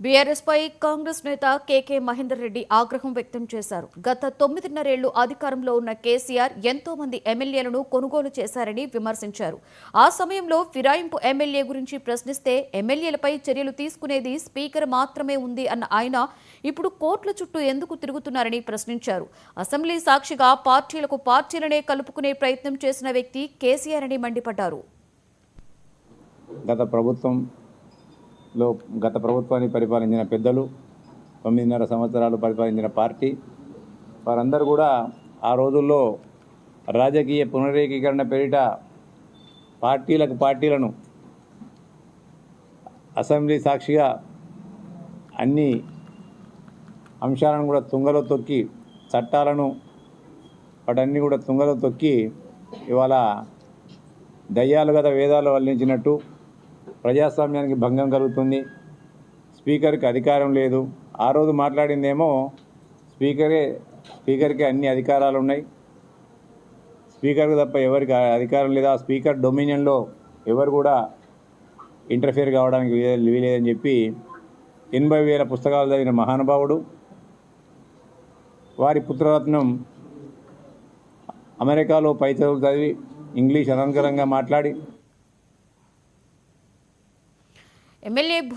BRS పై కాంగ్రెస్ నేత కేకే మహేందర్ రెడ్డి ఆగ్రహం వ్యక్తం చేశారు. గత 9.5 ఏళ్లు అధికారంలో ఉన్న కేసీఆర్ ఎంతో మంది ఎమ్మెల్యేలను కొనుగోలు చేశారని విమర్శించారు. ఆ సమయంలో ఫిరాయింపు ఎమ్మెల్యే గురించి ప్రశ్నిస్తే ఎమ్మెల్యేలపై చర్యలు తీసుకునేది స్పీకర్ మాత్రమే ఉంది అన్న ఆయన ఇప్పుడు కోర్టుల చుట్టూ ఎందుకు తిరుగుతున్నారని ప్రశ్నించారు. అసెంబ్లీ సాక్షిగా పార్టీలనే కలుపుకునే ప్రయత్నం చేసిన వ్యక్తి కేసీఆర్ అని మండిపడ్డారు. గత ప్రభుత్వాన్ని పరిపాలించిన పెద్దలు 9.5 సంవత్సరాలు పరిపాలించిన పార్టీ వారందరూ కూడా ఆ రోజుల్లో రాజకీయ పునరేకీకరణ పేరిట పార్టీలను అసెంబ్లీ సాక్షిగా అన్ని అంశాలను కూడా తుంగలో తొక్కి చట్టాలను వాటన్ని కూడా తుంగలో తొక్కి ఇవాళ దయ్యాలు గత వేదాలు వల్లించినట్టు ప్రజాస్వామ్యానికి భంగం కలుగుతుంది, స్పీకర్కి అధికారం లేదు. ఆ రోజు మాట్లాడిందేమో స్పీకర్కి అన్ని అధికారాలు ఉన్నాయి, స్పీకర్కి తప్ప ఎవరికి అధికారం లేదు, ఆ స్పీకర్ డొమినియన్లో ఎవరు కూడా ఇంటర్ఫియర్ కావడానికి వీలేదని చెప్పి 80,000 పుస్తకాలు చదివిన మహానుభావుడు, వారి పుత్రరత్నం అమెరికాలో పై చదువులు చదివి ఇంగ్లీష్ అనర్గళంగా మాట్లాడి ఎమ్మెల్యే